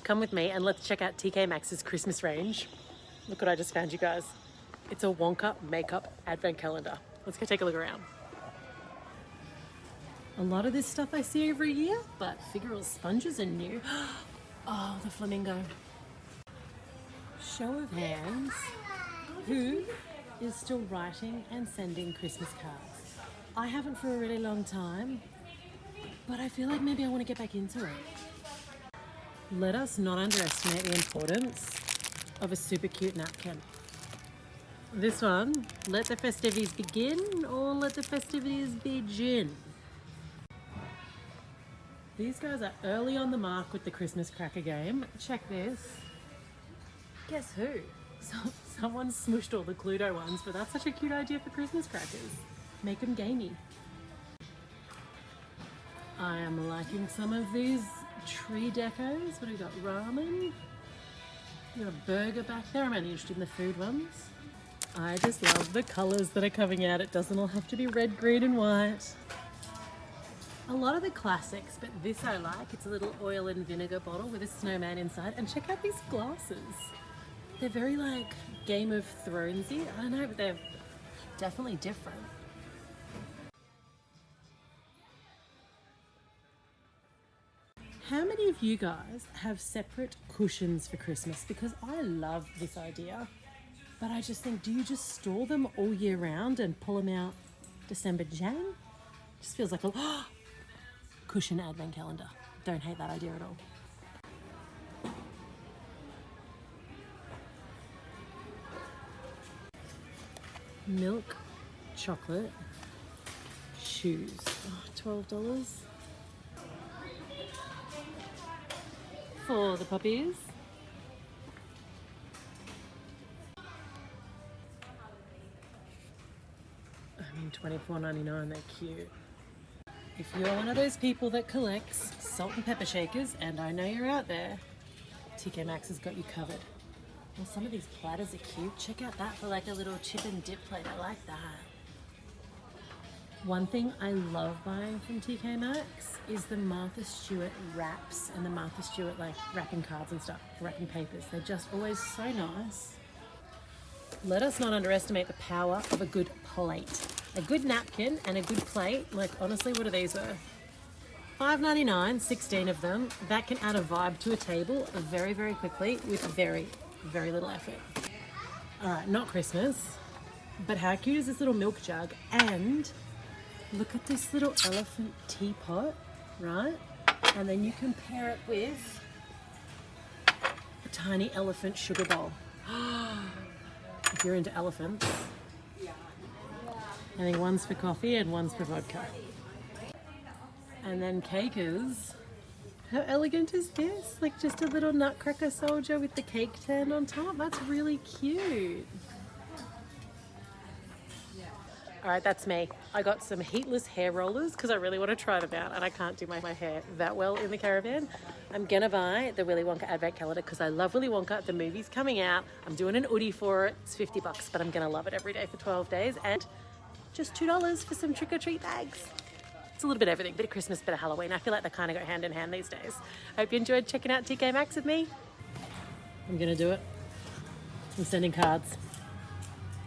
come with me and let's check out TK Maxx's Christmas range. Look what I just found, you guys. It's a Wonka makeup advent calendar. Let's go take a look around. A lot of this stuff I see every year, but figural sponges are new. Oh, the flamingo. Show of hands. Who is still writing and sending Christmas cards? I haven't for a really long time, but I feel like maybe I want to get back into it. Let us not underestimate the importance of a super cute napkin. This one, let the festivities begin or let the festivities begin. These guys are early on the mark with the Christmas cracker game. Check this. Guess who? Someone smushed all the Cluedo ones, but that's such a cute idea for Christmas crackers. Make them gamey. I am liking some of these tree decos. What do we got? Ramen. We got a burger back there. I'm only interested in the food ones. I just love the colors that are coming out. It doesn't all have to be red, green, and white. A lot of the classics, but this I like. It's a little oil and vinegar bottle with a snowman inside. And check out these glasses. They're very like Game of Thronesy. I don't know, but they're definitely different. How many of you guys have separate cushions for Christmas? Because I love this idea, but I just think, do you just store them all year round and pull them out December, Jan? Just feels like a cushion advent calendar. Don't hate that idea at all. Milk, chocolate, shoes. Oh, $12 for the puppies. I mean, $24.99, they're cute. If you're one of those people that collects salt and pepper shakers, and I know you're out there, TK Maxx has got you covered. Well, some of these platters are cute. Check out that for like a little chip and dip plate. I like that. One thing I love buying from TK Maxx is the Martha Stewart wraps and the Martha Stewart like wrapping cards and stuff, wrapping papers. They're just always so nice. Let us not underestimate the power of a good plate. A good napkin and a good plate. Like honestly, what are these worth? $5.99, 16 of them. That can add a vibe to a table very, very quickly with very little effort. All right, not Christmas, but how cute is this little milk jug? And look at this little elephant teapot, right? And then you can pair it with a tiny elephant sugar bowl. If you're into elephants. I think one's for coffee and one's for vodka. And then cakers. How elegant is this? Like just a little nutcracker soldier with the cake tin on top. That's really cute. All right, that's me. I got some heatless hair rollers because I really want to try them out and I can't do my hair that well in the caravan. I'm gonna buy the Willy Wonka Advent Calendar because I love Willy Wonka. The movie's coming out. I'm doing an Oodie for it. It's $50, but I'm gonna love it every day for 12 days and just $2 for some trick-or-treat bags. It's a little bit of everything, bit of Christmas, bit of Halloween. I feel like they kind of go hand in hand these days. Hope you enjoyed checking out TK Maxx with me. I'm gonna do it. I'm sending cards.